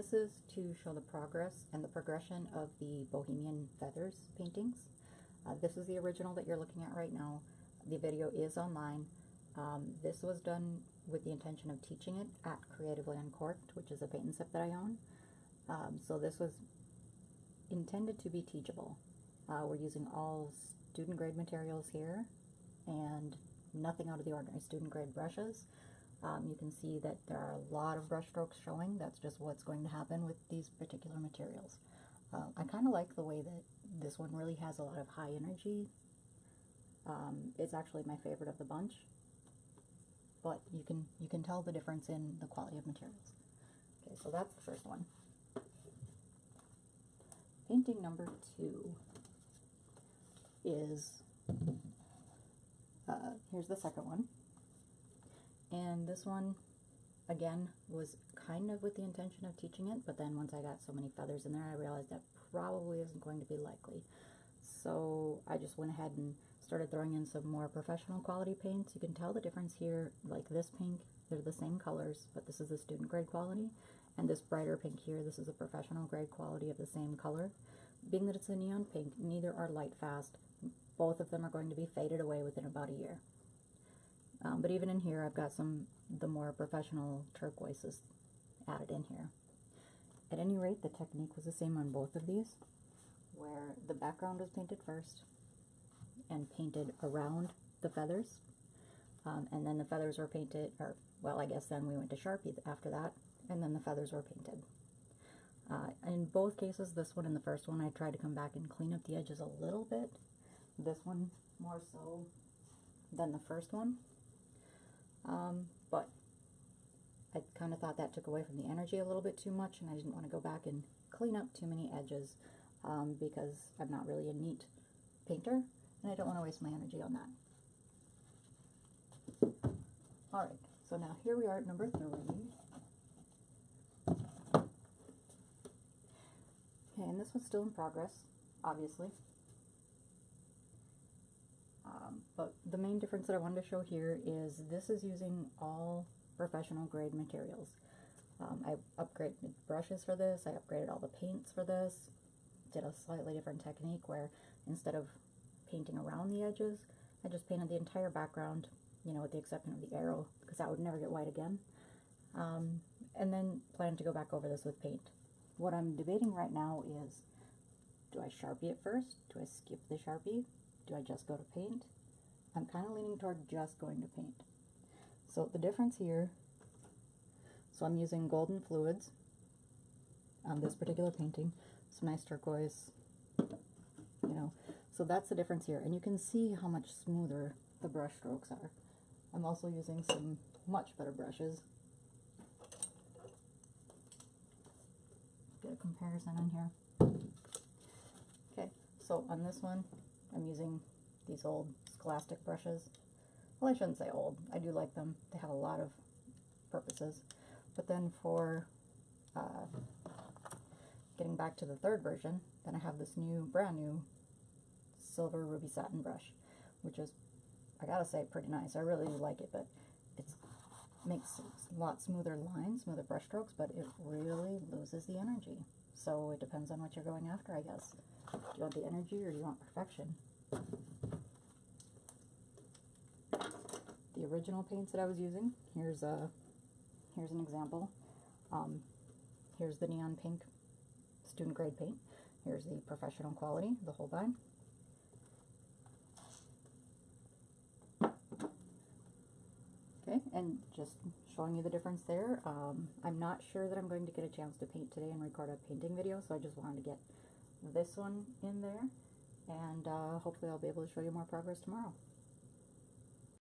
this is to show the progress and the progression of the Bohemian Feathers paintings. This is the original that you're looking at right now. The video is online. This was done with the intention of teaching it at Creatively Uncorked, which is a paint and sip that I own. So this was intended to be teachable. We're using all student grade materials here and nothing out of the ordinary. Student grade brushes. You can see that there are a lot of brush strokes showing. That's just what's going to happen with these particular materials. I kind of like the way that this one really has a lot of high energy. It's actually my favorite of the bunch, but you can tell the difference in the quality of materials. Okay, so that's the first one. Painting number 2 is, here's the second one. And this one, again, was kind of with the intention of teaching it, but then once I got so many feathers in there, I realized that probably isn't going to be likely. So I just went ahead and started throwing in some more professional quality paints. You can tell the difference here, like this pink, they're the same colors, but this is the student grade quality. And this brighter pink here, this is a professional grade quality of the same color. Being that it's a neon pink, neither are light fast. Both of them are going to be faded away within about a year. But even in here, I've got the more professional turquoises added in here. At any rate, the technique was the same on both of these, where the background was painted first and painted around the feathers. And then the feathers were painted, or, well, I guess then we went to Sharpie after that, and then the feathers were painted. In both cases, this one and the first one, I tried to come back and clean up the edges a little bit. This one more so than the first one. But I kind of thought that took away from the energy a little bit too much, and I didn't want to go back and clean up too many edges because I'm not really a neat painter, and I don't want to waste my energy on that. Alright, so now here we are at number 3. Okay, and this was still in progress, obviously. But the main difference that I wanted to show here is this is using all professional grade materials. I upgraded brushes for this, I upgraded all the paints for this, did a slightly different technique where instead of painting around the edges, I just painted the entire background, you know, with the exception of the arrow, because that would never get white again. And then plan to go back over this with paint. What I'm debating right now is, do I Sharpie it first? Do I skip the Sharpie? Do I just go to paint? I'm kind of leaning toward just going to paint. So the difference here, so I'm using golden fluids on this particular painting, some nice turquoise, you know, so that's the difference here. And you can see how much smoother the brush strokes are. I'm also using some much better brushes. Get a comparison in here. Okay, so on this one, I'm using these old Scholastic brushes. Well, I shouldn't say old. I do like them. They have a lot of purposes. But then for getting back to the third version, then I have this brand new silver ruby satin brush, which is, I gotta say, pretty nice. I really like it, but it makes a lot smoother lines, smoother brush strokes, but it really loses the energy. So it depends on what you're going after, I guess. Do you want the energy or do you want perfection? The original paints that I was using, here's an example. Here's the neon pink student grade paint. Here's the professional quality, the Holbein. Okay, and just showing you the difference there. I'm not sure that I'm going to get a chance to paint today and record a painting video, so I just wanted to get this one in there, and hopefully I'll be able to show you more progress tomorrow.